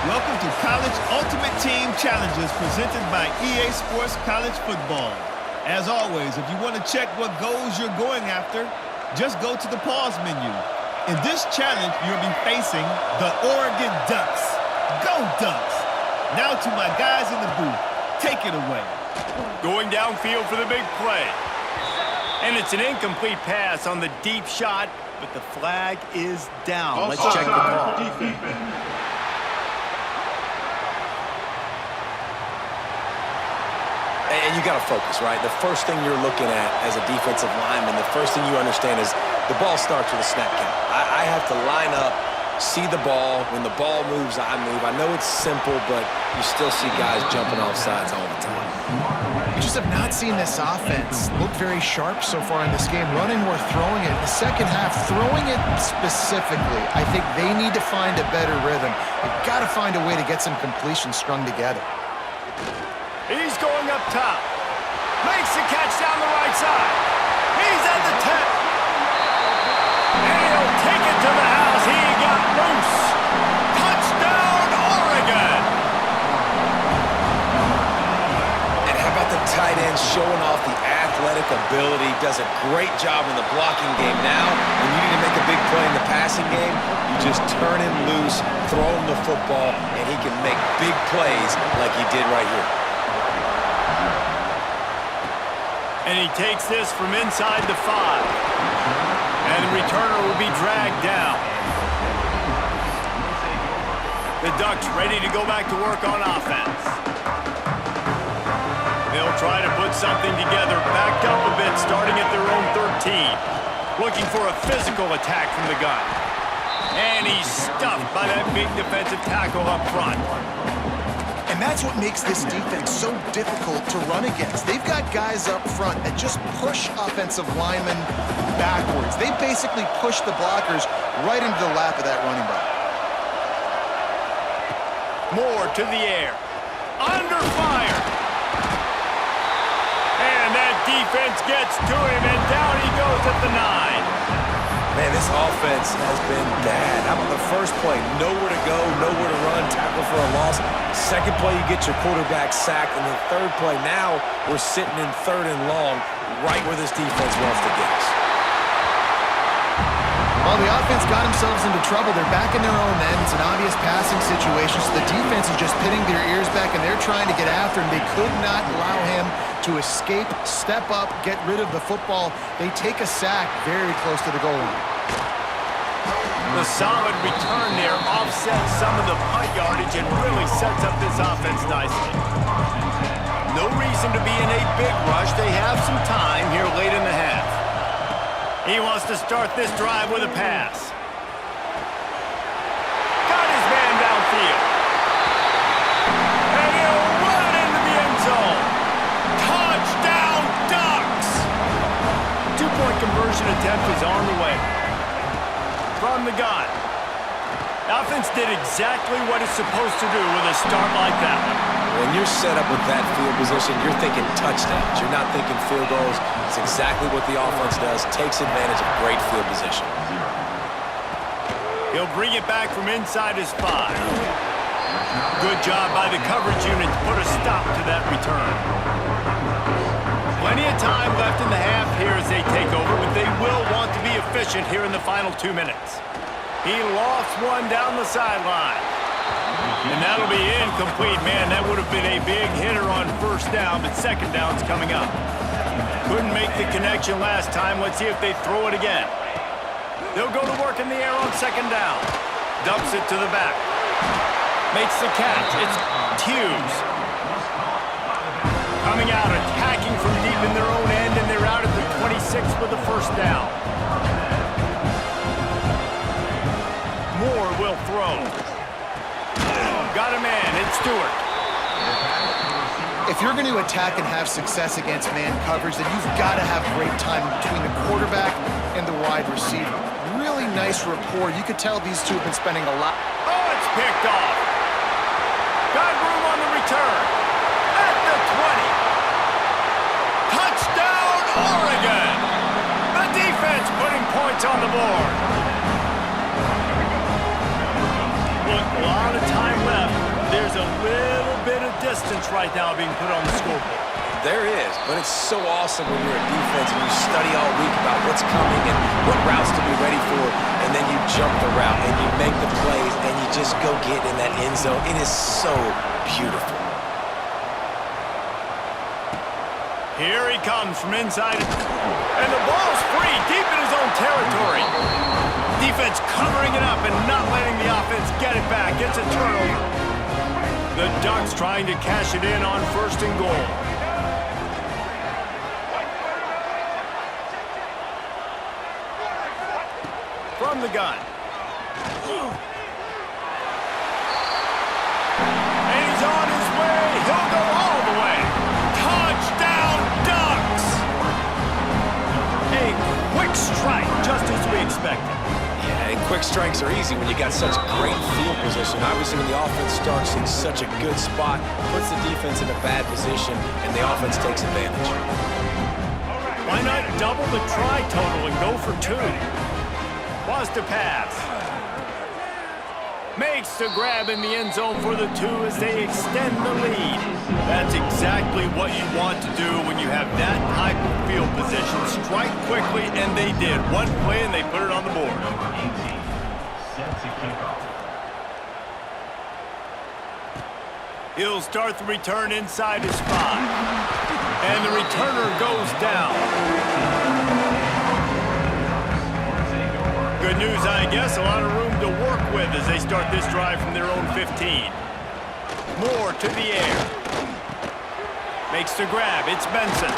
Welcome to College Ultimate Team Challenges presented by EA Sports College Football. As always, if you want to check what goals you're going after, just go to the pause menu. In this challenge, you'll be facing the Oregon Ducks. Go Ducks! Now to my guys in the booth. Take it away. Going downfield for the big play. And it's an incomplete pass on the deep shot, but the flag is down. Let's check the call. And you got to focus, right? The first thing you're looking at as a defensive lineman, the first thing you understand is the ball starts with a snap count. I have to line up, see the ball. When the ball moves, I move. I know it's simple, but you still see guys jumping off sides all the time. We just have not seen this offense look very sharp so far in this game, running or throwing it. In the second half, throwing it specifically, I think they need to find a better rhythm. They've got to find a way to get some completions strung together. He's going up top. Makes the catch down the right side. He's at the 10. And he'll take it to the house. He got loose. Touchdown, Oregon. And how about the tight end showing off the athletic ability? Does a great job in the blocking game. Now, when you need to make a big play in the passing game, you just turn him loose, throw him the football, and he can make big plays like he did right here. And he takes this from inside the 5. And the returner will be dragged down. The Ducks ready to go back to work on offense. They'll try to put something together, backed up a bit, starting at their own 13. Looking for a physical attack from the gun. And he's stuffed by that big defensive tackle up front. And that's what makes this defense so difficult to run against. They've got guys up front that just push offensive linemen backwards. They basically push the blockers right into the lap of that running back. Moore to the air. Under fire. And that defense gets to him, and down he goes at the 9. Man, this offense has been bad. How about the first play? Nowhere to go, nowhere to run, tackle for a loss. Second play, you get your quarterback sacked. And the third play, now we're sitting in 3rd and long, right where this defense wants to get us. Well, the offense got themselves into trouble. They're back in their own end. It's an obvious passing situation, so the defense is just pinning their ears back, and they're trying to get after him. They could not allow him to escape, step up, get rid of the football. They take a sack very close to the goal line. The solid return there offsets some of the punt yardage and really sets up this offense nicely. No reason to be in a big rush. They have some time here late in the half. He wants to start this drive with a pass. Got his man downfield. And he'll run into the end zone. Touchdown, Ducks! 2-point conversion attempt is on the way. From the gun. Offense did exactly what it's supposed to do with a start like that one. When you're set up with that field position, you're thinking touchdowns. You're not thinking field goals. It's exactly what the offense does. Takes advantage of great field position. He'll bring it back from inside his 5. Good job by the coverage unit to put a stop to that return. Plenty of time left in the half here as they take over, but they will want to be efficient here in the final 2 minutes. He lofts one down the sideline. And that'll be incomplete, man. That would have been a big hitter on first down, but second down's coming up. Couldn't make the connection last time. Let's see if they throw it again. They'll go to work in the air on second down. Dumps it to the back. Makes the catch. It's Hughes. Coming out, attacking from deep in their own end, and they're out at the 26 with the first down. Moore will throw. Got a man, it's Stewart. If you're going to attack and have success against man coverage, then you've got to have great timing between the quarterback and the wide receiver. Really nice rapport. You could tell these two have been spending a lot. Oh, it's picked off. Got room on the return. At the 20. Touchdown, Oregon. The defense putting points on the board. Look, a lot of time left. right now being put on the scoreboard. There is, but it's so awesome when you're a defense and you study all week about what's coming and what routes to be ready for, and then you jump the route and you make the plays and you just go get in that end zone. It is so beautiful. Here he comes from inside, and the ball's free deep in his own territory. Defense covering it up and not letting the offense get it back. It's a turnover. The Ducks trying to cash it in on 1st and goal. From the gun. And he's on his way. He'll go all the way. Touchdown, Ducks! A quick strike, just as we expected. Yeah, and quick strikes are easy when you got such great field position. Obviously, when the offense starts in such a good spot, puts the defense in a bad position, and the offense takes advantage. Why not double the try total and go for 2? Was to pass. Makes the grab in the end zone for the 2 as they extend the lead. That's exactly what you want to do when you have that type of field position. Strike quickly, and they did. One play, and they put it on the board. He'll start the return inside his 5. And the returner goes down. Good news, I guess. A lot of room to work with as they start this drive from their own 15. Moore to the air. Makes the grab. It's Benson.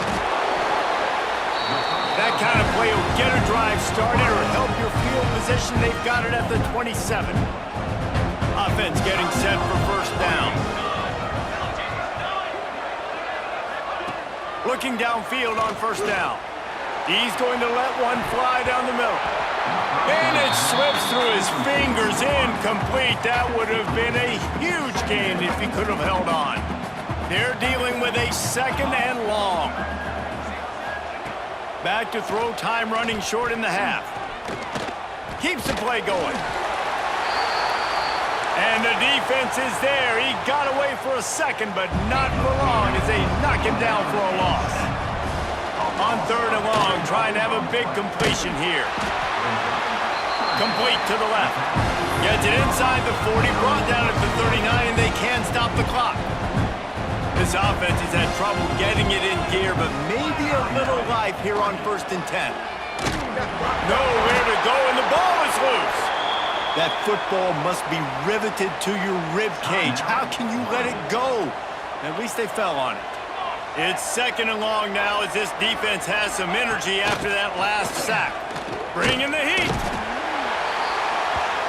That kind of play will get a drive started or help your field position. They've got it at the 27. Offense getting set for 1st down. Looking downfield on 1st down. He's going to let one fly down the middle. And it slips through his fingers, incomplete. That would have been a huge gain if he could have held on. They're dealing with a 2nd and long. Back to throw, time running short in the half. Keeps the play going. And the defense is there. He got away for a 2nd, but not for long as they knock him down for a loss. On 3rd and long, trying to have a big completion here. Complete to the left. Gets it inside the 40, brought down at the 39, and they can't stop the clock. This offense has had trouble getting it in gear, but maybe a little life here on 1st and 10. Nowhere to go, and the ball is loose. That football must be riveted to your rib cage. How can you let it go? At least they fell on it. It's 2nd and long now as this defense has some energy after that last sack. Bringing the heat.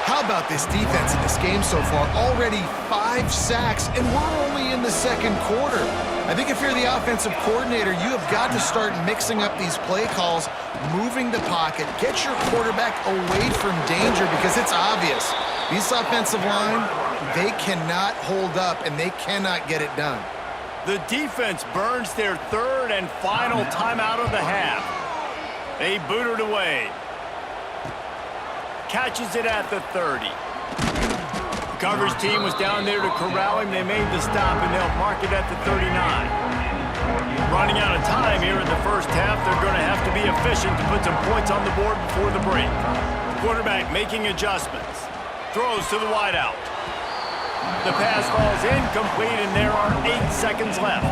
How about this defense in this game so far? Already 5 sacks, and we're only in the 2nd quarter. I think if you're the offensive coordinator, you have got to start mixing up these play calls, moving the pocket, get your quarterback away from danger because it's obvious. This offensive line, they cannot hold up, and they cannot get it done. The defense burns their 3rd and final timeout of the half. They boot it away. Catches it at the 30. The coverage team was down there to corral him. They made the stop, and they'll mark it at the 39. Running out of time here in the 1st half. They're going to have to be efficient to put some points on the board before the break. Quarterback making adjustments. Throws to the wideout. The pass falls incomplete, and there are 8 seconds left.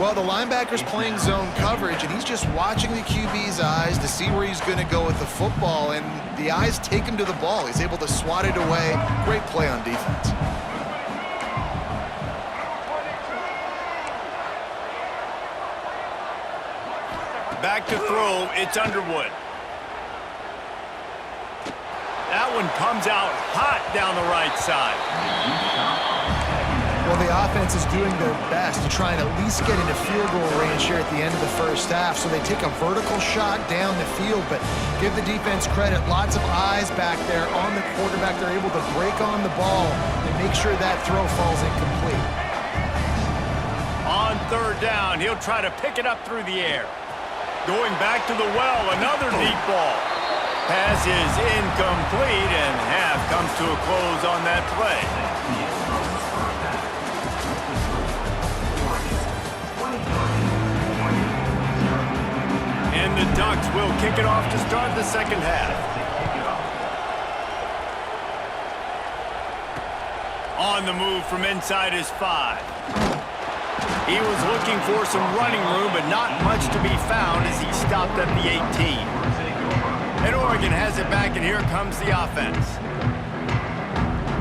Well, the linebacker's playing zone coverage, and he's just watching the QB's eyes to see where he's going to go with the football, and the eyes take him to the ball. He's able to swat it away. Great play on defense. Back to throw, it's Underwood. That one comes out hot down the right side. Well, the offense is doing their best to try and at least get into field goal range here at the end of the 1st half. So they take a vertical shot down the field, but give the defense credit. Lots of eyes back there on the quarterback. They're able to break on the ball and make sure that throw falls incomplete. On 3rd down, he'll try to pick it up through the air. Going back to the well, another deep ball. Pass is incomplete, and half comes to a close on that play. And the Ducks will kick it off to start the second half. On the move from inside his 5. He was looking for some running room, but not much to be found as he stopped at the 18. And Oregon has it back, and here comes the offense.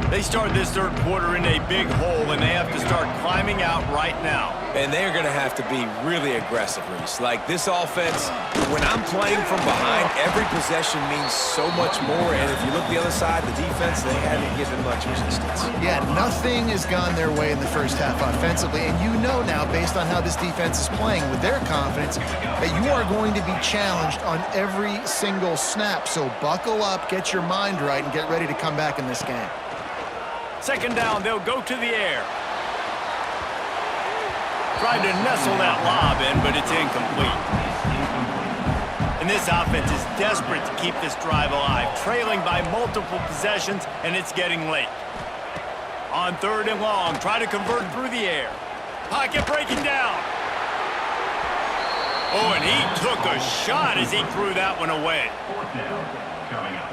They start this third quarter in a big hole, and they have to start climbing out right now. And they're going to have to be really aggressive, Reese. Like, this offense, when I'm playing from behind, every possession means so much more. And if you look the other side, the defense, they haven't given much resistance. Yeah, nothing has gone their way in the first half offensively. And you know now, based on how this defense is playing with their confidence, that you are going to be challenged on every single snap. So buckle up, get your mind right, and get ready to come back in this game. Second down, they'll go to the air. Tried to nestle that lob in, but it's incomplete. And this offense is desperate to keep this drive alive, trailing by multiple possessions, and it's getting late. On third and long, try to convert through the air. Pocket breaking down. Oh, and he took a shot as he threw that one away.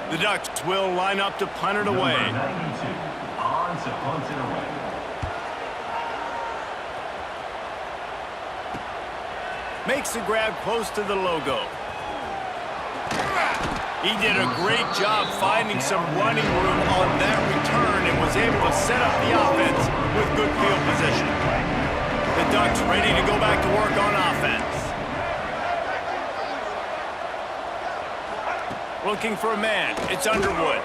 The Ducks will line up to punt it away. Makes the grab close to the logo. He did a great job finding some running room on that return and was able to set up the offense with good field position. The Ducks ready to go back to work on offense. Looking for a man. It's Underwood.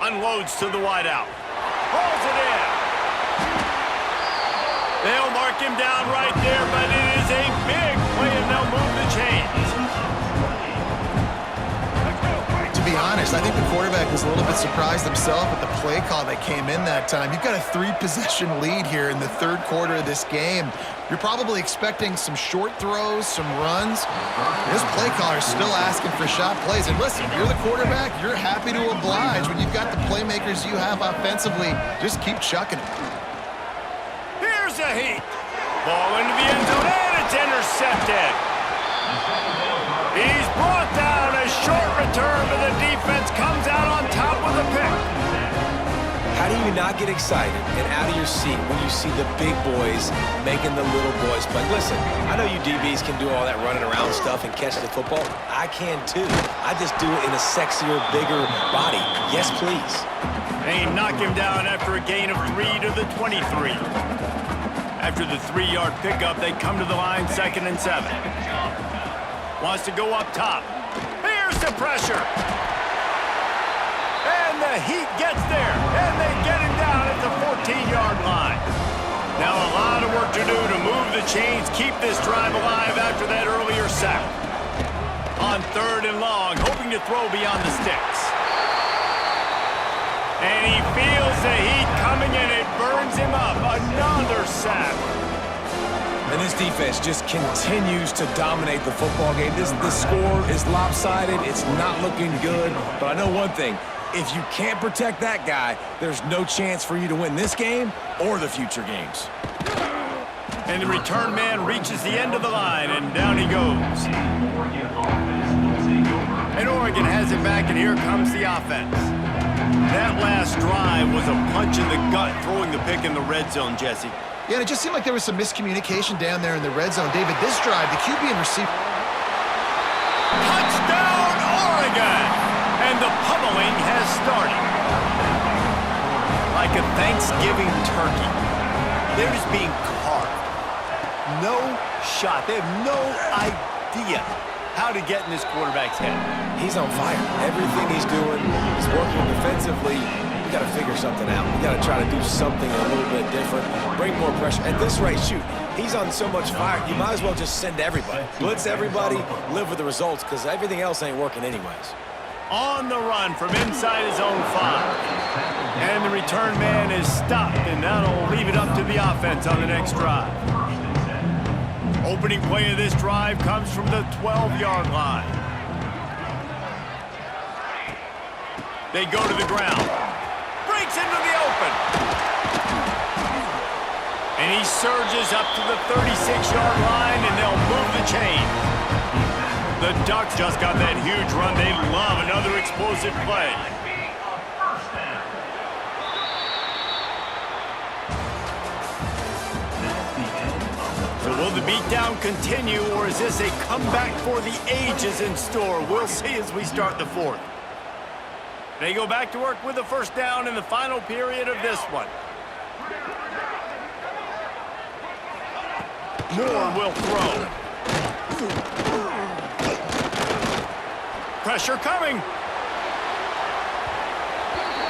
Unloads to the wideout. Hauls it in. They'll mark him down right there, but it is a big play, and they'll move the chains. To be honest, I think the quarterback was a little bit surprised himself at the play call that came in that time. You've got a 3-possession lead here in the third quarter of this game. You're probably expecting some short throws, some runs. This play caller is still asking for shot plays. And listen, you're the quarterback. You're happy to oblige when you've got the playmakers you have offensively. Just keep chucking it. Here's a heat. Ball into the end zone, and it's intercepted. He's brought down. A short return, but the defense comes out on top with a pick. How do you not get excited and out of your seat when you see the big boys making the little boys play? Listen, I know you DBs can do all that running around stuff and catch the football. I can too. I just do it in a sexier, bigger body. Yes, please. They knock him down after a gain of 3 to the 23. After the 3-yard pickup, they come to the line 2nd and 7. Wants to go up top. Here's the pressure. And the Heat gets there. And they get him down at the 14-yard line. Now a lot of work to do to move the chains, keep this drive alive after that earlier sack. On third and long, hoping to throw beyond the sticks. And he feels the heat coming and it burns him up. Another sack. And this defense just continues to dominate the football game. This score is lopsided. It's not looking good. But I know one thing. If you can't protect that guy, there's no chance for you to win this game or the future games. And the return man reaches the end of the line, and down he goes. And Oregon has it back, and here comes the offense. That last drive was a punch in the gut, throwing the pick in the red zone, Jesse. Yeah, and it just seemed like there was some miscommunication down there in the red zone. David, this drive, the QB and receiver. Touchdown, Oregon! And the pummeling has started. Like a Thanksgiving turkey. They're just being carved. No shot. They have no idea how to get in this quarterback's head. He's on fire. Everything he's doing is working defensively. We got to figure something out. We got to try to do something a little bit different. Bring more pressure. At this rate, shoot, he's on so much fire, you might as well just send everybody. Blitz everybody, live with the results, because everything else ain't working anyways. On the run from inside his own 5. And the return man is stopped, and that'll leave it up to the offense on the next drive. Opening play of this drive comes from the 12-yard line. They go to the ground. Breaks into the open. And he surges up to the 36-yard line, and they'll move the chain. The Ducks just got that huge run. They love another explosive play. So will the beatdown continue, or is this a comeback for the ages in store? We'll see as we start the fourth. They go back to work with a first down in the final period of this one. Moore will throw. Pressure coming.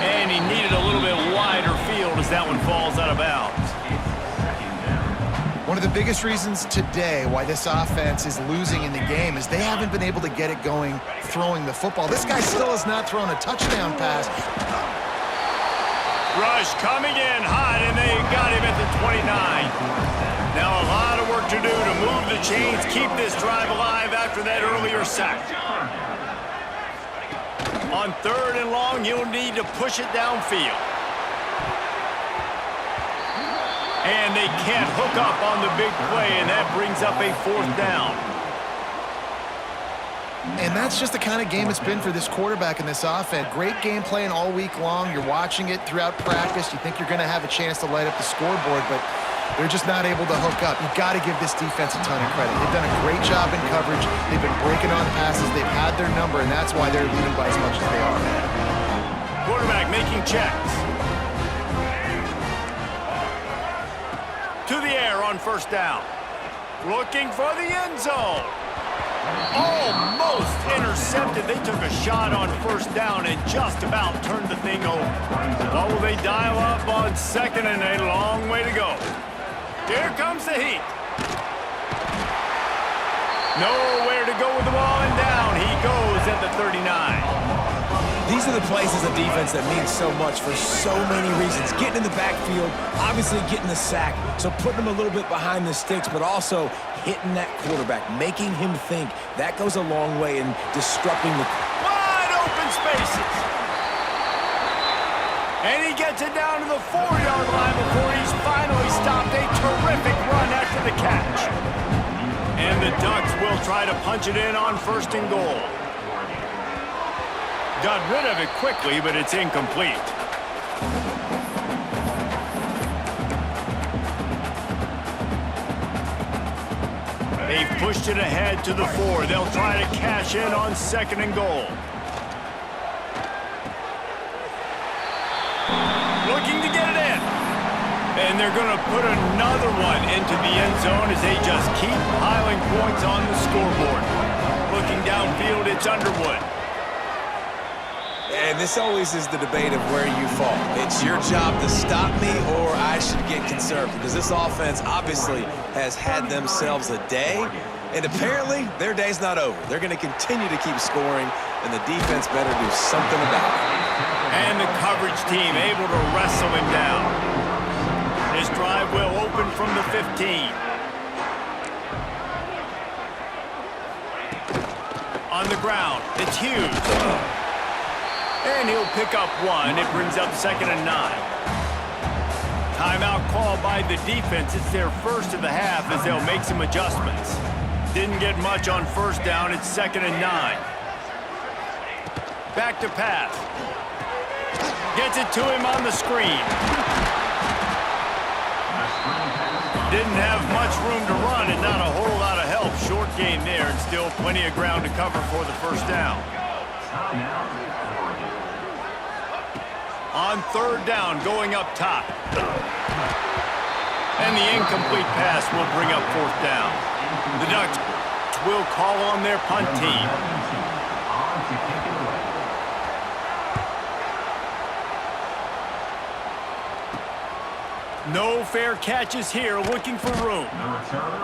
And he needed a little bit wider field as that one falls out of bounds. One of the biggest reasons today why this offense is losing in the game is they haven't been able to get it going throwing the football. This guy still has not thrown a touchdown pass. Rush coming in hot, and they got him at the 29. Now a lot of work to do to move the chains, keep this drive alive after that earlier sack. On 3rd and long, you'll need to push it downfield. And they can't hook up on the big play, and that brings up a 4th down. And that's just the kind of game it's been for this quarterback in this offense. Great game plan all week long. You're watching it throughout practice. You think you're going to have a chance to light up the scoreboard, but they're just not able to hook up. You've got to give this defense a ton of credit. They've done a great job in coverage. They've been breaking on passes. They've had their number, and that's why they're leading by as much as they are. Quarterback making checks. To the air on first down. Looking for the end zone. Almost intercepted. They took a shot on first down and just about turned the thing over. Oh, will they dial up on 2nd and a long way to go. Here comes the heat. Nowhere to go with the ball, and down he goes at the 39. These are the plays as a defense that mean so much for so many reasons. Getting in the backfield, obviously getting the sack, so putting him a little bit behind the sticks, but also hitting that quarterback, making him think. That goes a long way in disrupting the... Wide open spaces. And he gets it down to the 4-yard line before he's finally stopped. A terrific run after the catch. And the Ducks will try to punch it in on 1st and goal. Got rid of it quickly, but it's incomplete. They've pushed it ahead to the 4. They'll try to cash in on 2nd and goal. Looking to get it in. And they're going to put another one into the end zone as they just keep piling points on the scoreboard. Looking downfield, it's Underwood. And this always is the debate of where you fall. It's your job to stop me, or I should get conservative, because this offense obviously has had themselves a day, and apparently their day's not over. They're going to continue to keep scoring, and the defense better do something about it. And the coverage team able to wrestle him down. This drive will open from the 15. On the ground, it's Hughes. And he'll pick up 1. It brings up 2nd and 9. Timeout called by the defense. It's their first of the half as they'll make some adjustments. Didn't get much on first down. It's 2nd and 9. Back to pass. Gets it to him on the screen. Didn't have much room to run and not a whole lot of help. Short gain there and still plenty of ground to cover for the first down. On 3rd down, going up top. And the incomplete pass will bring up 4th down. The Ducks will call on their punt team. No fair catches here, looking for room.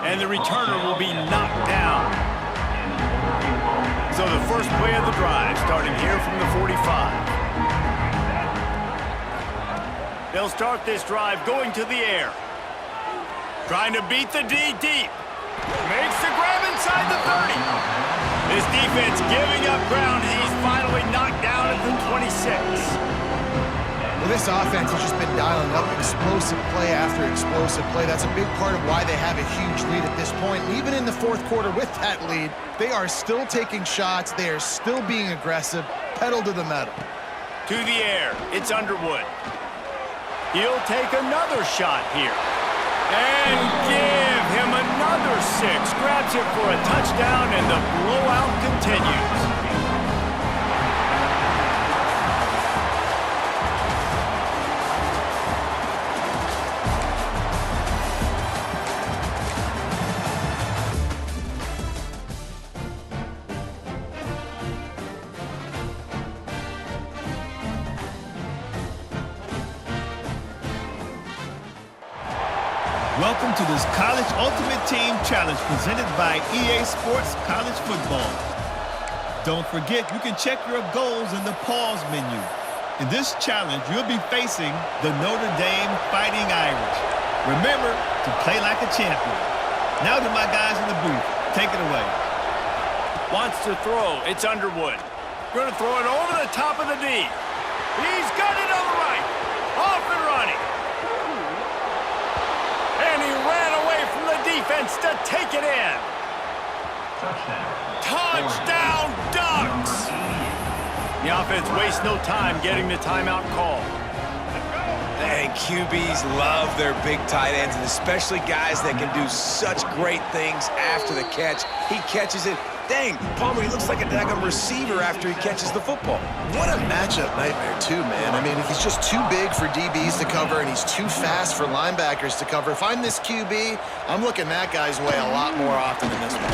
And the returner will be knocked down. So the first play of the drive, starting here from the 45. They'll start this drive going to the air. Trying to beat the D deep. Makes the grab inside the 30. This defense giving up ground. He's finally knocked down at the 26. Well, this offense has just been dialing up explosive play after explosive play. That's a big part of why they have a huge lead at this point. And even in the fourth quarter with that lead, they are still taking shots. They are still being aggressive, pedal to the metal. To the air, it's Underwood. He'll take another shot here. And give him another 6. Grabs it for a touchdown, and the blowout continues. Welcome to this College Ultimate Team Challenge presented by EA Sports College Football. Don't forget, you can check your goals in the pause menu. In this challenge, you'll be facing the Notre Dame Fighting Irish. Remember to play like a champion. Now to my guys in the booth. Take it away. Wants to throw. It's Underwood. Going to throw it over the top of the D. He's got it on the right. Off and running. And he ran away from the defense to take it in. Touchdown Ducks! The offense wastes no time getting the timeout called. And QBs love their big tight ends, and especially guys that can do such great things after the catch. He catches it. Dang, Palmer, he looks like a daggum receiver after he catches the football. What a matchup nightmare, too, man. I mean, he's just too big for DBs to cover, and he's too fast for linebackers to cover. If I'm this QB, I'm looking that guy's way a lot more often than this one.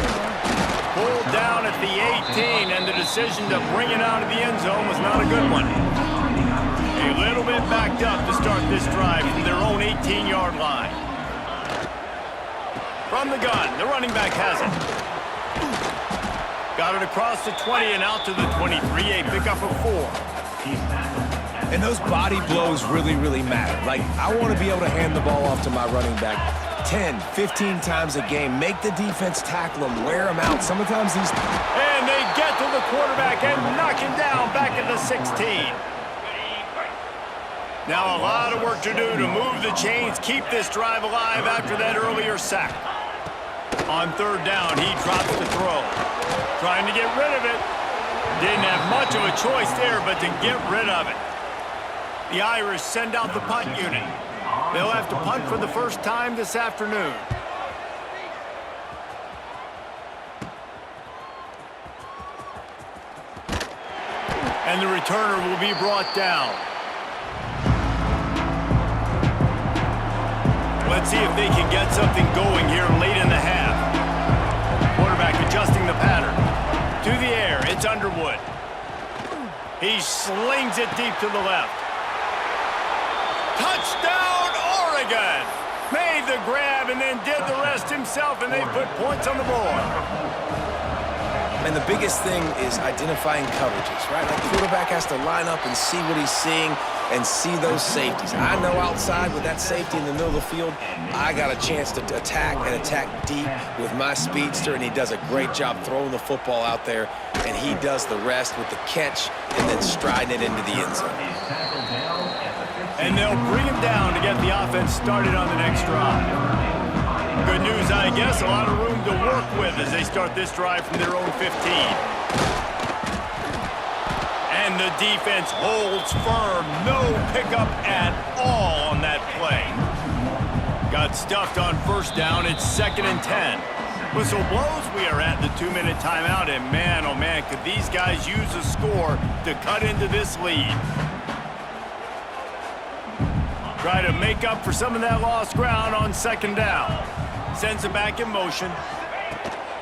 Pulled down at the 18, and the decision to bring it out of the end zone was not a good one. A little bit backed up to start this drive from their own 18-yard line. From the gun, the running back has it. Got it across the 20 and out to the 23, a pickup of 4. And those body blows really, really matter. Like, I want to be able to hand the ball off to my running back 10, 15 times a game. Make the defense tackle him, wear him out. Sometimes these... And they get to the quarterback and knock him down back at the 16. Now a lot of work to do to move the chains, keep this drive alive after that earlier sack. On third down, he drops the throw. Trying to get rid of it. Didn't have much of a choice there, but to get rid of it. The Irish send out the punt unit. They'll have to punt for the first time this afternoon. And the returner will be brought down. Let's see if they can get something going here late in the half. Quarterback adjusting the pattern. To the air, it's Underwood. He slings it deep to the left. Touchdown, Oregon! Made the grab and then did the rest himself, and they put points on the board. And the biggest thing is identifying coverages, right? Like, the quarterback has to line up and see what he's seeing and see those safeties. I know outside with that safety in the middle of the field, I got a chance to attack and attack deep with my speedster, and he does a great job throwing the football out there, and he does the rest with the catch and then striding it into the end zone. And they'll bring him down to get the offense started on the next drive. Good news, I guess, a lot of room to work with as they start this drive from their own 15. And the defense holds firm. No pickup at all on that play. Got stuffed on first down. It's 2nd and 10. Whistle blows. We are at the 2-minute timeout. And man, oh man, could these guys use a score to cut into this lead. Try to make up for some of that lost ground on 2nd down. Sends it back in motion.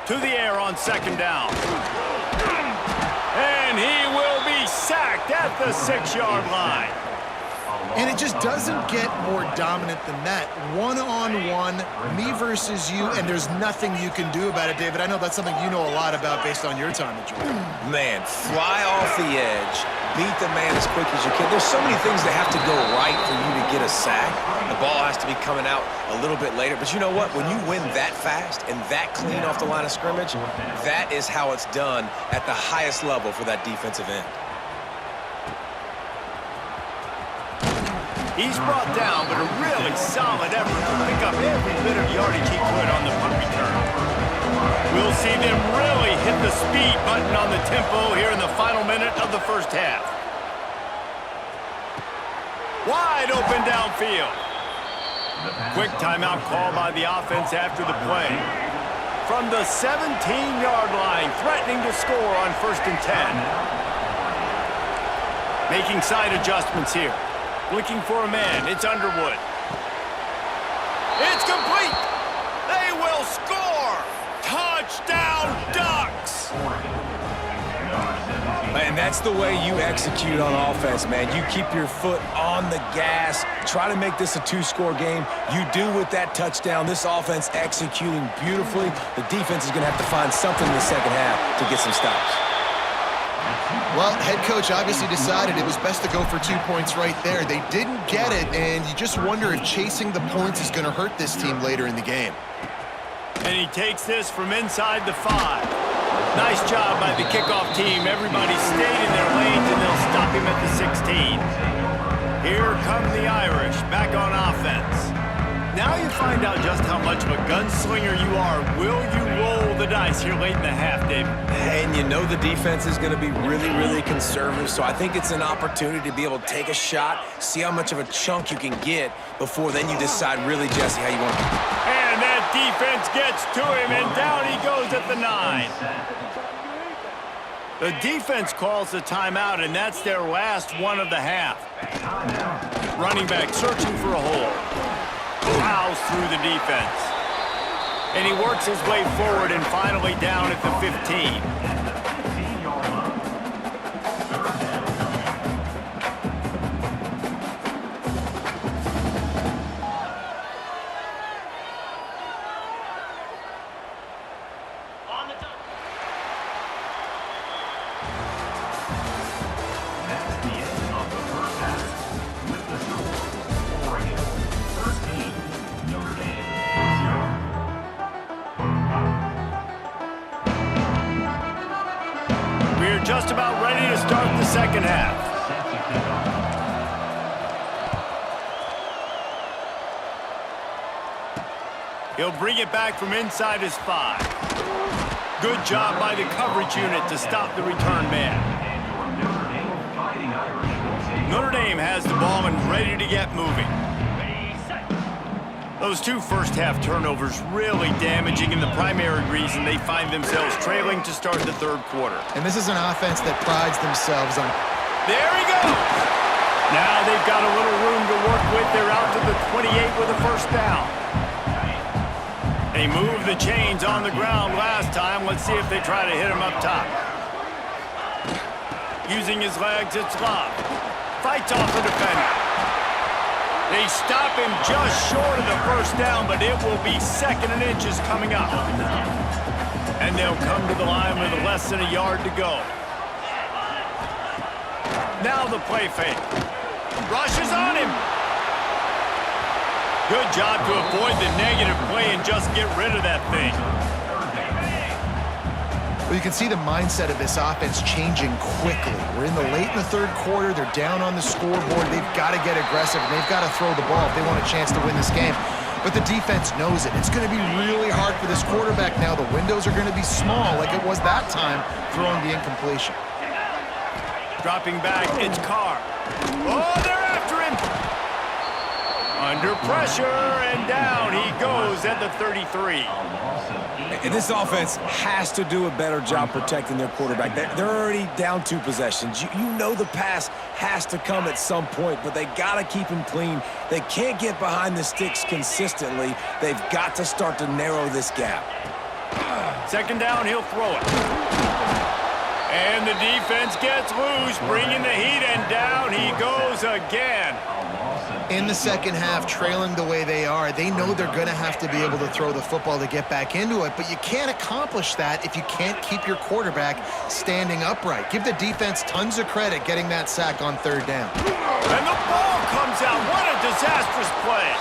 To the air on 2nd down. And he will be sacked at the 6-yard line. And it just doesn't get more dominant than that. One-on-one, me versus you, and there's nothing you can do about it, David. I know that's something you know a lot about based on your time at Georgia. Man, fly off the edge, beat the man as quick as you can. There's so many things that have to go right for you to get a sack. The ball has to be coming out a little bit later. But you know what? When you win that fast and that clean off the line of scrimmage, that is how it's done at the highest level for that defensive end. He's brought down, but a really solid effort to pick up every bit of yardage he could on the punt return. We'll see them really hit the speed button on the tempo here in the final minute of the first half. Wide open downfield. Quick timeout call by the offense after the play. From the 17-yard line, threatening to score on 1st and 10. Making side adjustments here. Looking for a man. It's Underwood. It's complete. They will score. Touchdown, Ducks. And that's the way you execute on offense, man. You keep your foot on the gas. Try to make this a 2-score game. You do with that touchdown. This offense executing beautifully. The defense is going to have to find something in the second half to get some stops. Well, head coach obviously decided it was best to go for 2 points right there. They didn't get it, and you just wonder if chasing the points is going to hurt this team later in the game. And he takes this from inside the 5. Nice job by the kickoff team. Everybody stayed in their lanes, and they'll stop him at the 16. Here come the Irish, back on offense. Now you find out just how much of a gunslinger you are. Will you roll the dice here late in the half, David? And you know the defense is going to be really, really conservative, so I think it's an opportunity to be able to take a shot, see how much of a chunk you can get before then you decide really, Jesse, how you want to. And that defense gets to him, and down he goes at the 9. The defense calls the timeout, and that's their last one of the half. Running back searching for a hole. Plows through the defense. And he works his way forward and finally down at the 15. Just about ready to start the second half. He'll bring it back from inside his 5. Good job by the coverage unit to stop the return man. Notre Dame has the ball and ready to get moving. Those 2 first-half turnovers really damaging, and the primary reason they find themselves trailing to start the 3rd quarter. And this is an offense that prides themselves on. There he goes! Now they've got a little room to work with. They're out to the 28 with a first down. They moved the chains on the ground last time. Let's see if they try to hit him up top. Using his legs, it's Love. Fights off the defender. They stop him just short of the first down, but it will be 2nd and inches coming up. And they'll come to the line with less than a yard to go. Now the play fake. Rushes on him. Good job to avoid the negative play and just get rid of that thing. Well, you can see the mindset of this offense changing quickly. We're in the late in the 3rd quarter. They're down on the scoreboard. They've got to get aggressive, and they've got to throw the ball if they want a chance to win this game. But the defense knows it. It's going to be really hard for this quarterback now. The windows are going to be small like it was that time throwing the incompletion. Dropping back, it's Carr. Oh, they're after him. Under pressure, and down he goes at the 33. And this offense has to do a better job protecting their quarterback. They're already down 2 possessions. You know the pass has to come at some point, but they got to keep him clean. They can't get behind the sticks consistently. They've got to start to narrow this gap. 2nd down, he'll throw it. And the defense gets loose, bringing the heat, and down he goes again. In the second half, trailing the way they are, they know they're going to have to be able to throw the football to get back into it, but you can't accomplish that if you can't keep your quarterback standing upright. Give the defense tons of credit getting that sack on 3rd down. And the ball comes out. What a disastrous play.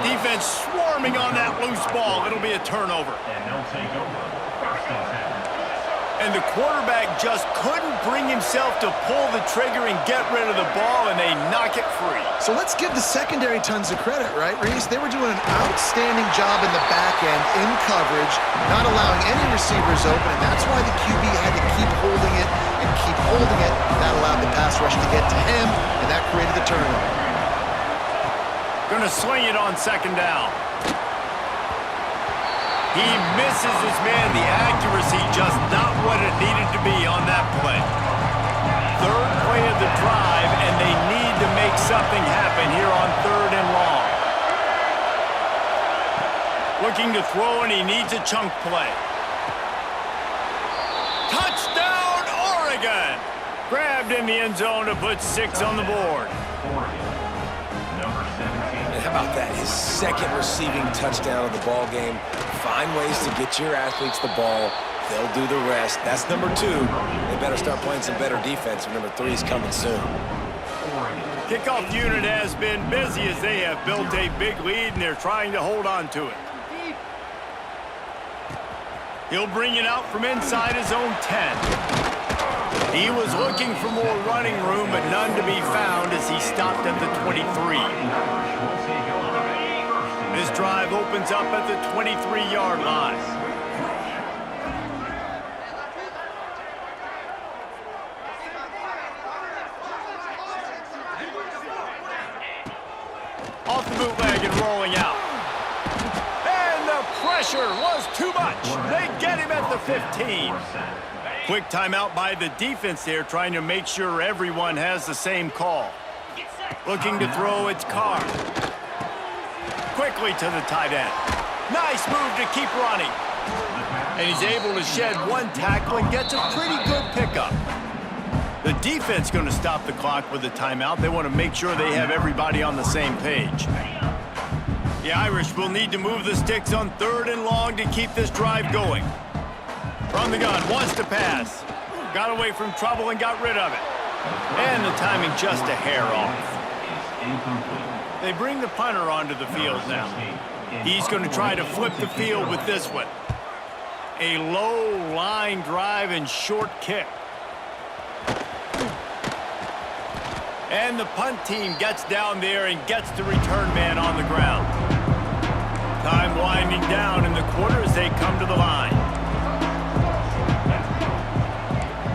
Defense swarming on that loose ball. It'll be a turnover. And they'll take over. 1st and 10. And the quarterback just couldn't bring himself to pull the trigger and get rid of the ball, and they knock it free. So let's give the secondary tons of credit, right, Reese? They were doing an outstanding job in the back end, in coverage, not allowing any receivers open, and that's why the QB had to keep holding it and keep holding it. That allowed the pass rush to get to him, and that created the turnover. Gonna sling it on second down. He misses his man. The accuracy just not what it needed to be on that play. Third play of the drive, and they need to make something happen here on 3rd and long. Looking to throw, and he needs a chunk play. Touchdown, Oregon! Grabbed in the end zone to put 6 on the board. And how about that? His second receiving touchdown of the ball game. Find ways to get your athletes the ball. They'll do the rest. That's number 2. They better start playing some better defense. Number 3 is coming soon. Kickoff unit has been busy as they have built a big lead, and they're trying to hold on to it. He'll bring it out from inside his own 10. He was looking for more running room, but none to be found as he stopped at the 23. This drive opens up at the 23-yard line. Off the bootleg and rolling out. And the pressure was too much. They get him at the 15. Quick timeout by the defense there, trying to make sure everyone has the same call. Looking to throw, it's Carr. Quickly to the tight end. Nice move to keep running. And he's able to shed one tackle and gets a pretty good pickup. The defense going to stop the clock with a timeout. They want to make sure they have everybody on the same page. The Irish will need to move the sticks on 3rd and long to keep this drive going. From the gun, wants to pass. Got away from trouble and got rid of it. And the timing just a hair off. They bring the punter onto the field now. He's going to try to flip the field with this one. A low line drive and short kick. And the punt team gets down there and gets the return man on the ground. Time winding down in the quarter as they come to the line.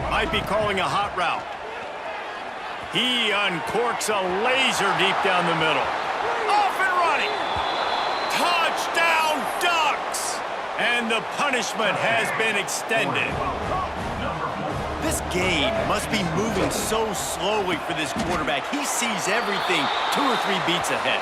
Might be calling a hot route. He uncorks a laser deep down the middle. Off and running. Touchdown, Ducks! And the punishment has been extended. This game must be moving so slowly for this quarterback. He sees everything 2 or 3 beats ahead.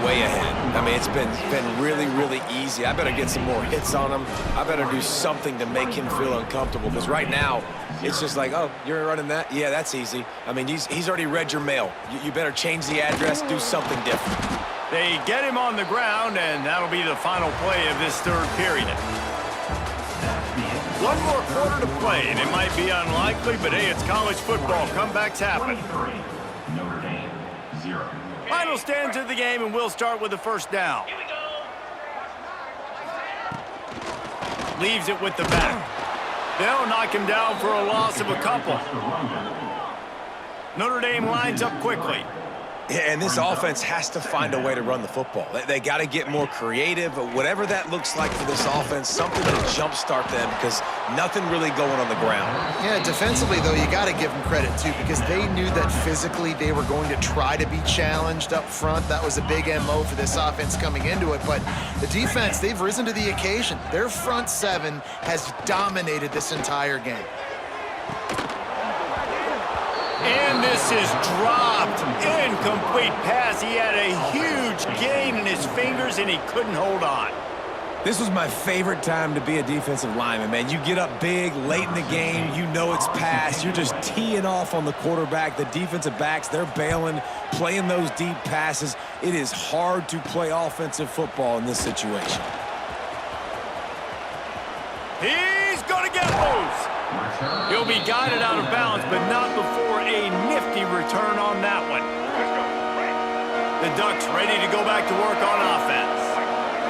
Way ahead. I mean, it's been really, really easy. I better get some more hits on him. I better do something to make him feel uncomfortable, because right now, it's just like, oh, you're running that? Yeah, that's easy. I mean, he's already read your mail. You better change the address, do something different. They get him on the ground, and that'll be the final play of this 3rd period. 1 more quarter to play, and it might be unlikely, but hey, it's college football. Comebacks happen. Notre Dame, 0. Final stands of the game, and we'll start with the first down. Leaves it with the back. They'll knock him down for a loss of a couple. Notre Dame lines up quickly. Yeah, and this offense has to find a way to run the football. They got to get more creative, whatever that looks like for this offense, something to jumpstart them, because nothing really going on the ground. Yeah, defensively, though, you got to give them credit, too, because they knew that physically they were going to try to be challenged up front. That was a big MO for this offense coming into it. But the defense, they've risen to the occasion. Their front 7 has dominated this entire game. And this is dropped. Incomplete pass. He had a huge gain in his fingers, and he couldn't hold on. This was my favorite time to be a defensive lineman, man. You get up big, late in the game, you know it's past. You're just teeing off on the quarterback. The defensive backs, they're bailing, playing those deep passes. It is hard to play offensive football in this situation. He's going to get loose. He'll be guided out of bounds, but not before a nifty return on that one. The Ducks ready to go back to work on offense.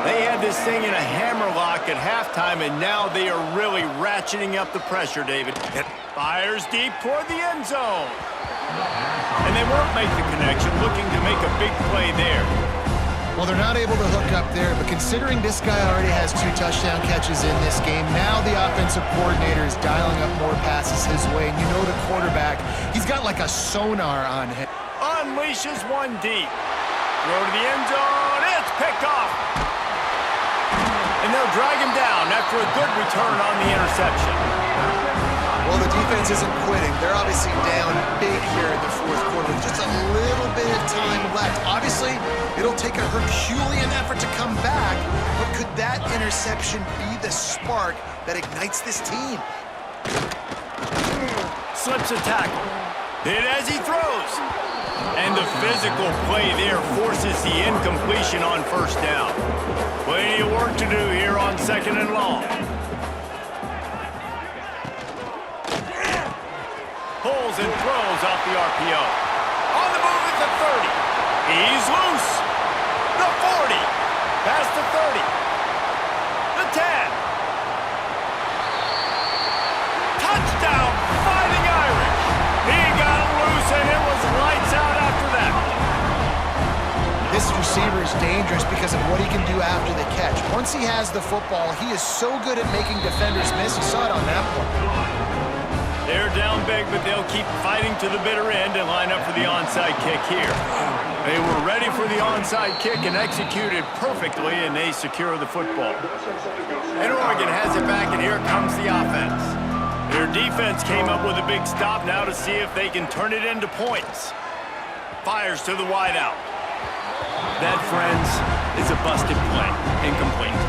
They had this thing in a hammerlock at halftime, and now they are really ratcheting up the pressure, David. It fires deep toward the end zone. And they won't make the connection, looking to make a big play there. Well, they're not able to hook up there, but considering this guy already has 2 touchdown catches in this game, now the offensive coordinator is dialing up more passes his way, and you know the quarterback, he's got like a sonar on him. Unleashes one deep. Throw to the end zone. It's picked off. And they'll drag him down after a good return on the interception. Well, the defense isn't quitting. They're obviously down big here in the fourth quarter with just a little bit of time left. Obviously, it'll take a Herculean effort to come back, but could that interception be the spark that ignites this team? Slips a tackle. Hit as he throws. And the physical play there forces the incompletion on first down. Plenty of work to do here on 2nd and long. Pulls and throws off the RPO. On the move at the 30. He's loose. The 40. Past the 30. The 10. Touchdown, Fighting Irish. He got loose and it was lights out after that. This receiver is dangerous because of what he can do after the catch. Once he has the football, he is so good at making defenders miss. You saw it on that one. They're down big, but they'll keep fighting to the bitter end and line up for the onside kick here. They were ready for the onside kick and executed perfectly, and they secure the football. And Oregon has it back, and here comes the offense. Their defense came up with a big stop now to see if they can turn it into points. Fires to the wideout. That, friends, is a busted play. Incomplete.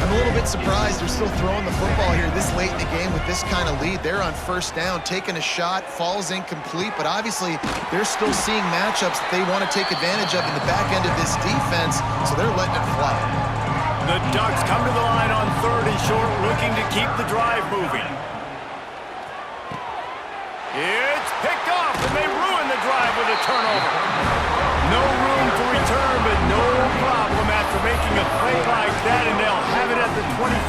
I'm a little bit surprised they're still throwing the football here this late in the game with this kind of lead. They're on first down, taking a shot, falls incomplete, but obviously they're still seeing matchups that they want to take advantage of in the back end of this defense, so they're letting it fly. The Ducks come to the line on 3rd and short, looking to keep the drive moving. It's picked off, and they ruin the drive with a turnover. No room to return, but no problem after making a play like that, and they'll have it at the 25.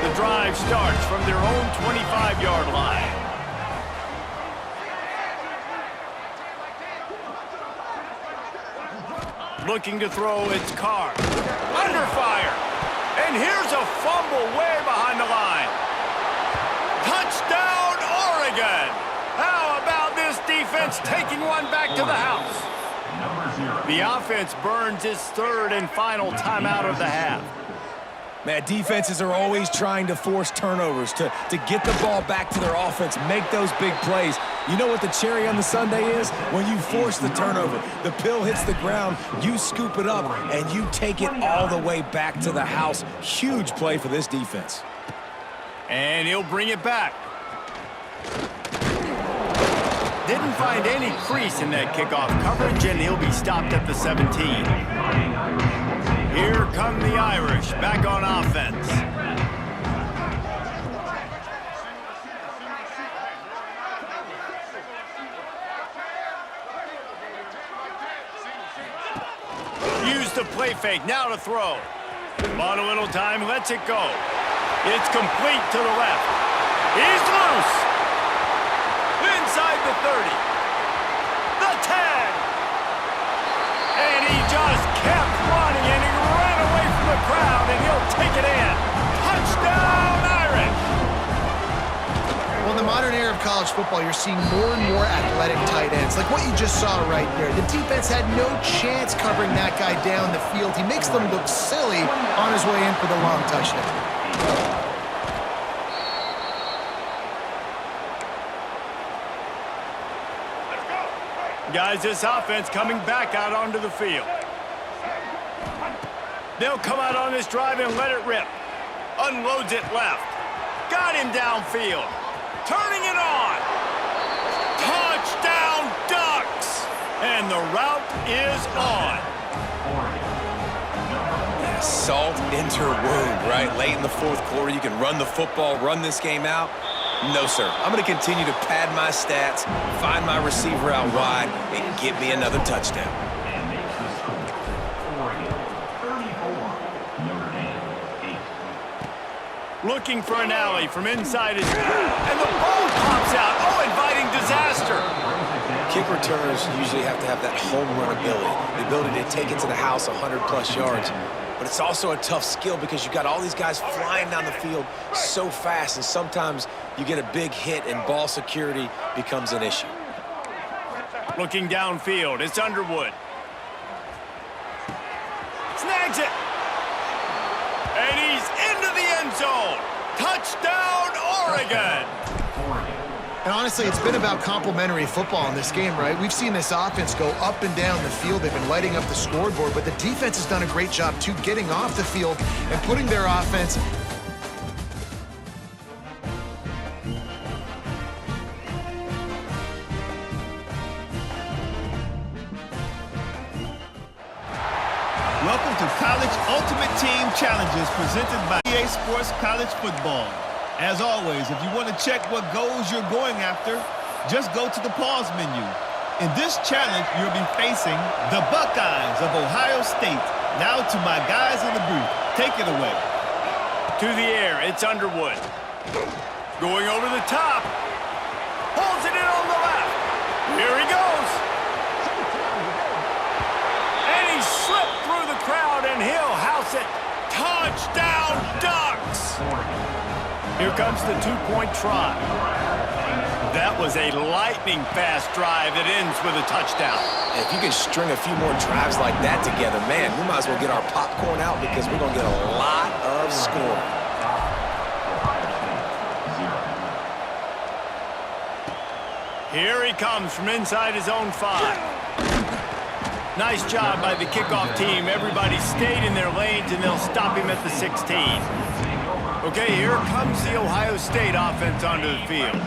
The drive starts from their own 25-yard line. Looking to throw, it's Carr. Under fire. And here's a fumble way behind the line. Touchdown, Oregon! How about this defense taking one back to the house? The offense burns its 3rd and final timeout of the half. Man, defenses are always trying to force turnovers to get the ball back to their offense, make those big plays. You know what the cherry on the sundae is? When you force the turnover, the pill hits the ground, you scoop it up, and you take it all the way back to the house. Huge play for this defense. And he'll bring it back. Didn't find any crease in that kickoff coverage, and he'll be stopped at the 17. Here come the Irish, back on offense. Use the play fake, now to throw. Bought a little time, lets it go. It's complete to the left. He's loose. Inside the 30. The 10. And he just kept running, and he ran away from the crowd, and he'll take it in. Touchdown, Irish. Well, in the modern era of college football, you're seeing more and more athletic tight ends, like what you just saw right there. The defense had no chance covering that guy down the field. He makes them look silly on his way in for the long touchdown. Guys, this offense coming back out onto the field. They'll come out on this drive and let it rip. Unloads it left. Got him downfield. Turning it on. Touchdown, Ducks! And the route is on. Salt into wound, right? Late in the fourth quarter, you can run the football, run this game out. No, sir. I'm going to continue to pad my stats, find my receiver out wide, and get me another touchdown. And makes the score. Oregon 34, Notre Dame 8. Looking for an alley from inside his... And the ball pops out. Oh, and returners usually have to have that home run ability, the ability to take it to the house 100-plus yards. But it's also a tough skill because you've got all these guys flying down the field so fast, and sometimes you get a big hit and ball security becomes an issue. Looking downfield, it's Underwood. Snags it. And he's into the end zone. Touchdown, Oregon. And honestly, it's been about complementary football in this game, right? We've seen this offense go up and down the field. They've been lighting up the scoreboard, but the defense has done a great job, too, getting off the field and putting their offense. Welcome to College Ultimate Team Challenges presented by EA Sports College Football. As always, if you want to check what goals you're going after, just go to the pause menu. In this challenge, you'll be facing the Buckeyes of Ohio State. Now to my guys in the booth. Take it away. To the air, it's Underwood. Going over the top. Holds it in on the left. Here he goes. And he slipped through the crowd, and he'll house it. Touchdown, Ducks! Here comes the two-point try. That was a lightning-fast drive that ends with a touchdown. And if you can string a few more drives like that together, man, we might as well get our popcorn out because we're going to get a lot of scoring. Here he comes from inside his own 5. Nice job by the kickoff team. Everybody stayed in their lanes, and they'll stop him at the 16. Okay, here comes the Ohio State offense onto the field.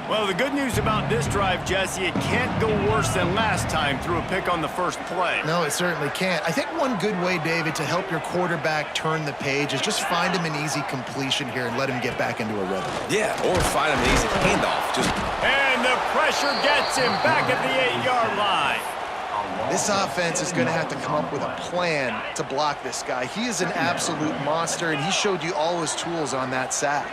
Well, the good news about this drive, Jesse, it can't go worse than last time through a pick on the first play. No, it certainly can't. I think one good way, David, to help your quarterback turn the page is just find him an easy completion here and let him get back into a rhythm. Yeah, or find him an easy handoff. And the pressure gets him back at the 8-yard line. This offense is going to have to come up with a plan to block this guy. He is an absolute monster, and he showed you all his tools on that sack.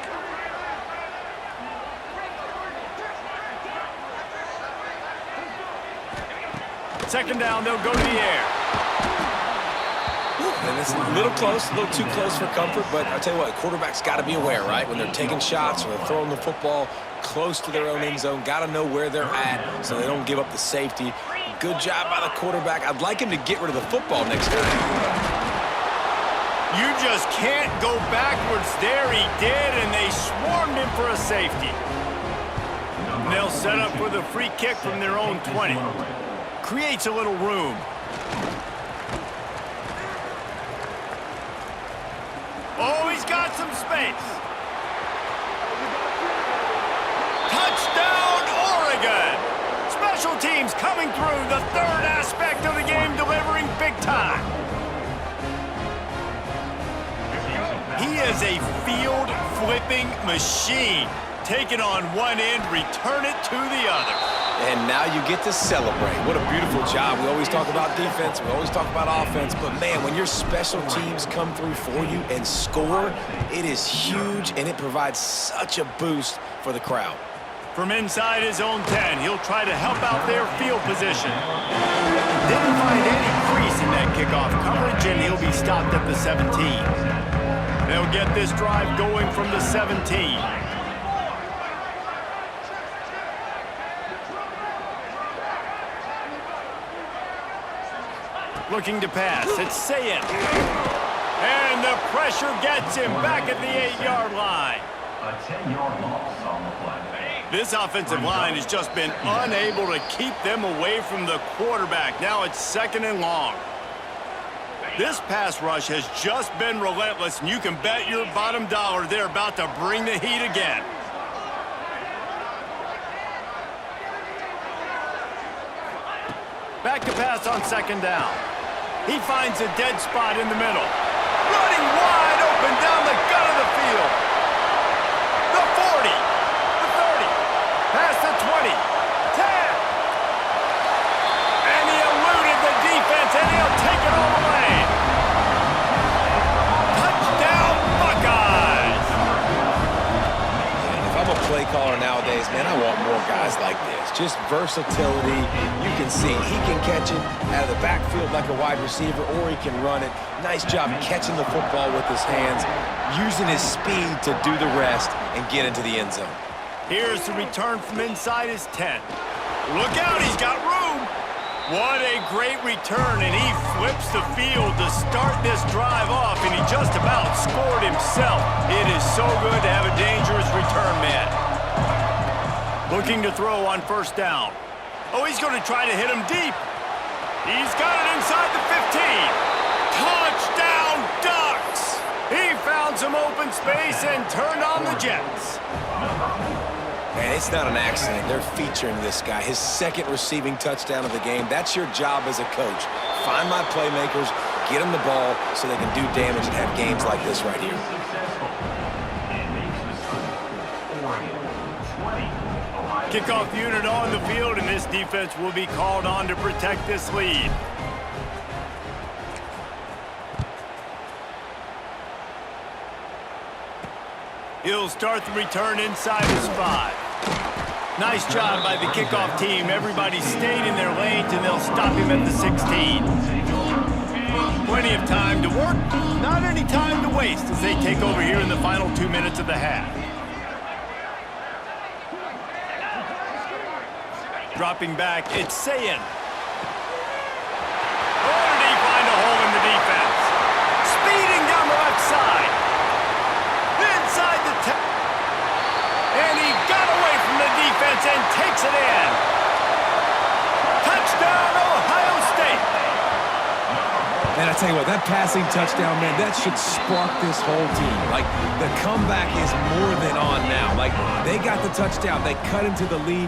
Second down, they'll go to the air. And it's a little close, a little too close for comfort, but I'll tell you what, quarterback's got to be aware, right? When they're taking shots or they're throwing the football close to their own end zone, got to know where they're at so they don't give up the safety. Good job by the quarterback. I'd like him to get rid of the football next time. You just can't go backwards there. He did, and they swarmed him for a safety. And they'll set up for the free kick from their own 20. Creates a little room. Oh, he's got some space. Touchdown, Oregon! Special teams coming through, the third aspect of the game, delivering big time. He is a field-flipping machine. Take it on one end, return it to the other. And now you get to celebrate. What a beautiful job. We always talk about defense, we always talk about offense, but man, when your special teams come through for you and score, it is huge, and it provides such a boost for the crowd. From inside his own 10, he'll try to help out their field position. Didn't find any crease in that kickoff coverage, and he'll be stopped at the 17. They'll get this drive going from the 17. Looking to pass, it's Sayin. And the pressure gets him back at the 8-yard line. A 10-yard loss on the play. This offensive line has just been unable to keep them away from the quarterback. Now it's second and long. This pass rush has just been relentless, and you can bet your bottom dollar they're about to bring the heat again. Back to pass on second down. He finds a dead spot in the middle. Running wide open down the gut of the field. The 40, the 30, past the 20, 10. And he eluded the defense, and he'll take it all the way. Touchdown, Buckeyes! And if I'm a play caller nowadays, man, I want more guys like this. Just versatility. You can see he can catch it out of the backfield like a wide receiver, or he can run it. Nice job catching the football with his hands, using his speed to do the rest and get into the end zone. Here's the return from inside his 10. Look out, he's got room. What a great return, and he flips the field to start this drive off, and he just about scored himself. It is so good to have a dangerous return man. Looking to throw on first down. Oh, he's going to try to hit him deep. He's got it inside the 15. Touchdown, Ducks! He found some open space and turned on the Jets. And it's not an accident. They're featuring this guy. His second receiving touchdown of the game. That's your job as a coach. Find my playmakers, get them the ball so they can do damage and have games like this right here. Successful. And makes the score. Oregon 20, Ohio Kickoff State. unit on the field, and this defense will be called on to protect this lead. He'll start the return inside his 5. Nice job by the kickoff team. Everybody stayed in their lanes, and they'll stop him at the 16. Plenty of time to work, not any time to waste as they take over here in the final 2 minutes of the half. Dropping back, it's Sayin. Oh, did he find a hole in the defense? Speeding down the left side. Inside the 10. And he got away from the defense and takes it in. Touchdown, Ohio State. Man, I tell you what, that passing touchdown, man, that should spark this whole team. Like, the comeback is more than on now. Like, they got the touchdown. They cut into the lead.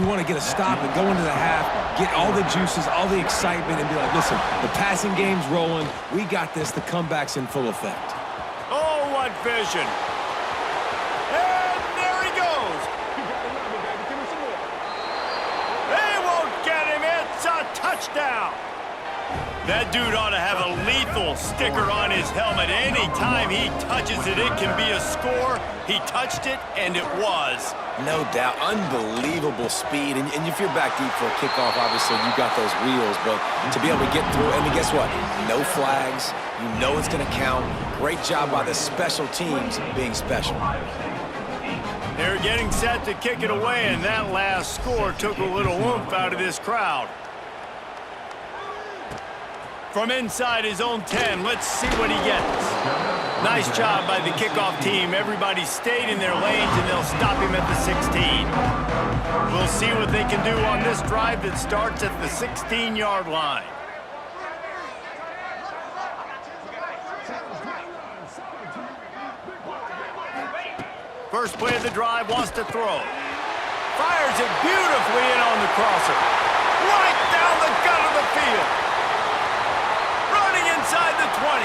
You want to get a stop and go into the half, get all the juices, all the excitement, and be like, listen, the passing game's rolling. We got this. The comeback's in full effect. Oh, what vision. And there he goes. They won't get him. It's a touchdown. That dude ought to have a lethal sticker on his helmet. Anytime he touches it, it can be a score. He touched it, and it was. No doubt. Unbelievable speed. And if you're back deep for a kickoff, obviously, you got those wheels. But to be able to get through, and guess what? No flags. You know it's going to count. Great job by the special teams being special. They're getting set to kick it away, and that last score took a little oomph out of this crowd. From inside his own 10, let's see what he gets. Nice job by the kickoff team. Everybody stayed in their lanes, and they'll stop him at the 16. We'll see what they can do on this drive that starts at the 16-yard line. First play of the drive, wants to throw. Fires it beautifully in on the crosser. Right down the gut of the field. Running inside the 20.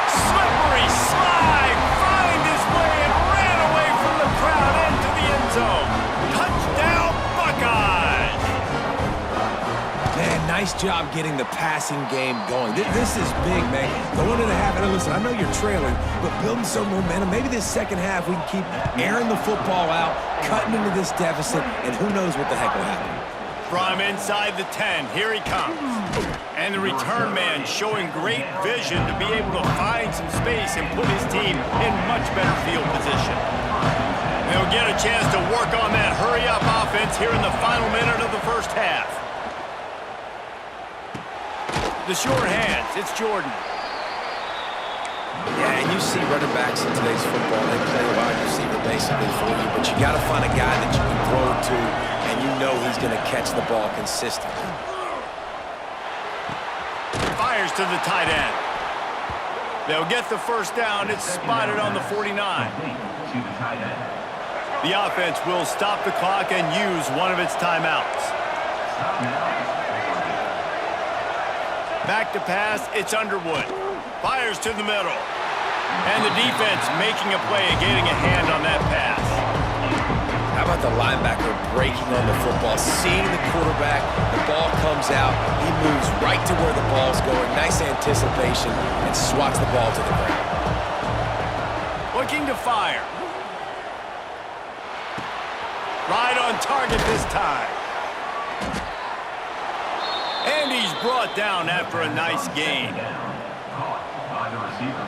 Slippery slide. Find his way and ran away from the crowd into the end zone. Touchdown, Buckeyes. Man, nice job getting the passing game going. This is big, man. Going into the half, and listen, I know you're trailing, but building some momentum. Maybe this second half we can keep airing the football out, cutting into this deficit, and who knows what the heck will happen. From inside the 10, here he comes. And the return man showing great vision to be able to find some space and put his team in much better field position. They'll get a chance to work on that hurry-up offense here in the final minute of the first half. The short hands, it's Jordan. Yeah, and you see running backs in today's football, they play wide receiver basically for you, but you got to find a guy that you can throw it to, and you know he's going to catch the ball consistently. Fires to the tight end. They'll get the first down. It's spotted on the 49. The offense will stop the clock and use one of its timeouts. Back to pass, it's Underwood. Fires to the middle. And the defense making a play and getting a hand on that pass. How about the linebacker breaking on the football, seeing the quarterback, the ball comes out, he moves right to where the ball's going, nice anticipation, and swats the ball to the ground. looking to fire. Right on target this time. And he's brought down after a nice gain. Caught by the receiver.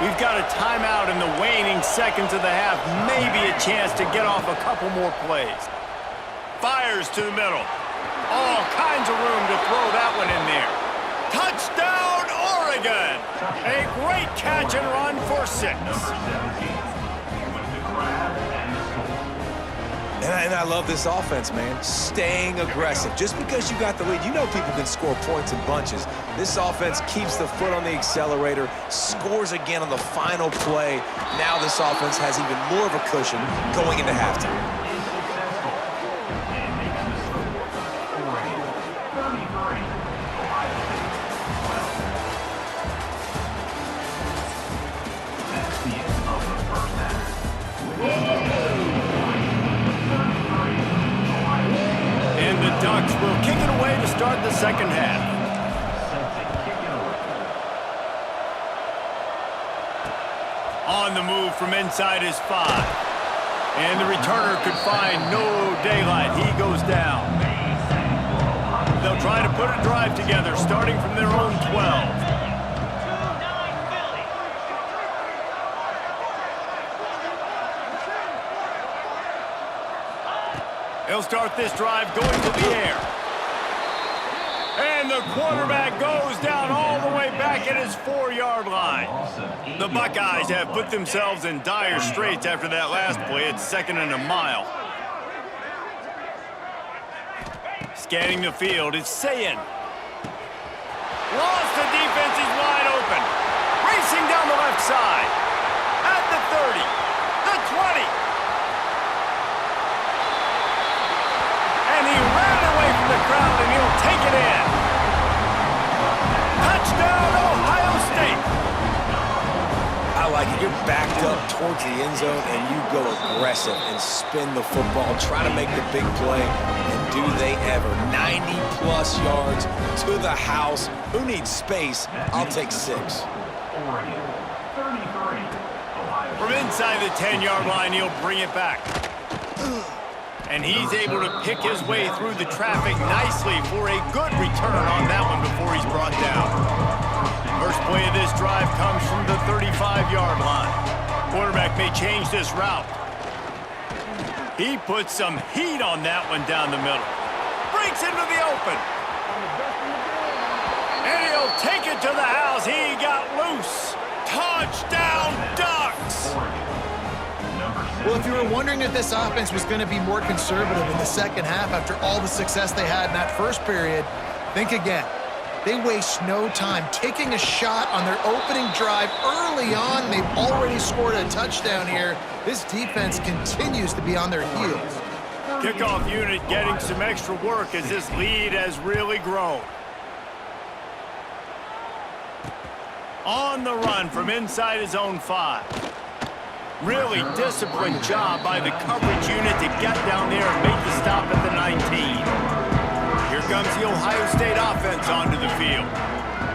We've got a timeout in the waning seconds of the half. Maybe a chance to get off a couple more plays. Fires to the middle. All kinds of room to throw that one in there. Touchdown, Oregon! A great catch and run for 6. Number 17 with the grab and the score. And I love this offense, man. Staying aggressive. Just because you got the lead, you know people can score points in bunches. This offense keeps the foot on the accelerator, scores again on the final play. Now this offense has even more of a cushion going into halftime. Is successful and makes the score. Oregon 33, Ohio State 12. That's the end of the first half. And the Ducks will kick it away to start the second half. On the move from inside his 5. And the returner could find no daylight. He goes down. They'll try to put a drive together, starting from their own 12. He'll start this drive going to the air. And the quarterback goes down all the way back at his 4-yard line. The Buckeyes have put themselves in dire straits after that last play. It's 2nd and a mile. Scanning the field, it's Sayin. Lost the defense, he's wide open. Racing down the left side. At the 30, the 20. And he ran away from the crowd, and he'll take it in. Touchdown, Ohio State. I like it. You're backed up towards the end zone, and you go aggressive and spin the football, try to make the big play, and do they ever. 90-plus yards to the house. Who needs space? I'll take 6. Oregon 33, Ohio From inside the 10-yard line, he'll bring it back. And he's able to pick his way through the traffic nicely for a good return on that one before he's brought down. First play of this drive comes from the 35-yard line. Quarterback may change this route. He puts some heat on that one down the middle. Breaks into the open. And he'll take it to the house. He got loose. Touchdown, Ducks! Well, if you were wondering if this offense was going to be more conservative in the second half after all the success they had in that first period, think again. They waste no time taking a shot on their opening drive early on. They've already scored a touchdown here. This defense continues to be on their heels. Kickoff unit getting some extra work as this lead has really grown. On the run from inside his own 5. Really disciplined job by the coverage unit to get down there and make the stop at the 19. Here comes the Ohio State offense onto the field.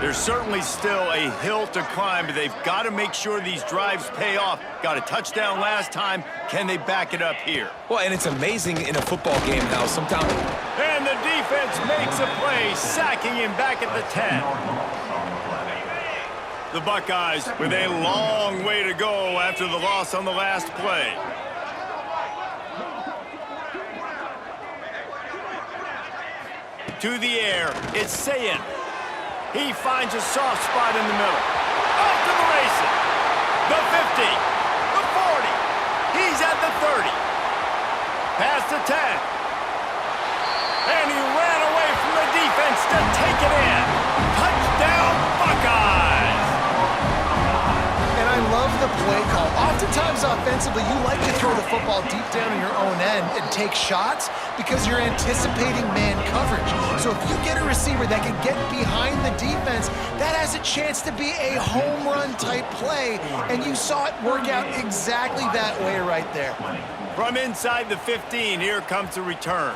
There's certainly still a hill to climb, but they've got to make sure these drives pay off. Got a touchdown last time. Can they back it up here? Well, and it's amazing in a football game how sometimes... And the defense makes a play, sacking him back at the 10. The Buckeyes with a long way to go after the loss on the last play. To the air, it's Sayin. He finds a soft spot in the middle. Off to the races. The 50, the 40. He's at the 30. Past the 10. And he ran away from the defense to take it in. Touchdown, Buckeyes! And I love the play call. Oftentimes offensively, you like to throw the football deep down in your own end and take shots because you're anticipating man coverage. So if you get a receiver that can get behind the defense, that has a chance to be a home run type play. And you saw it work out exactly that way right there. From inside the 15, here comes the return.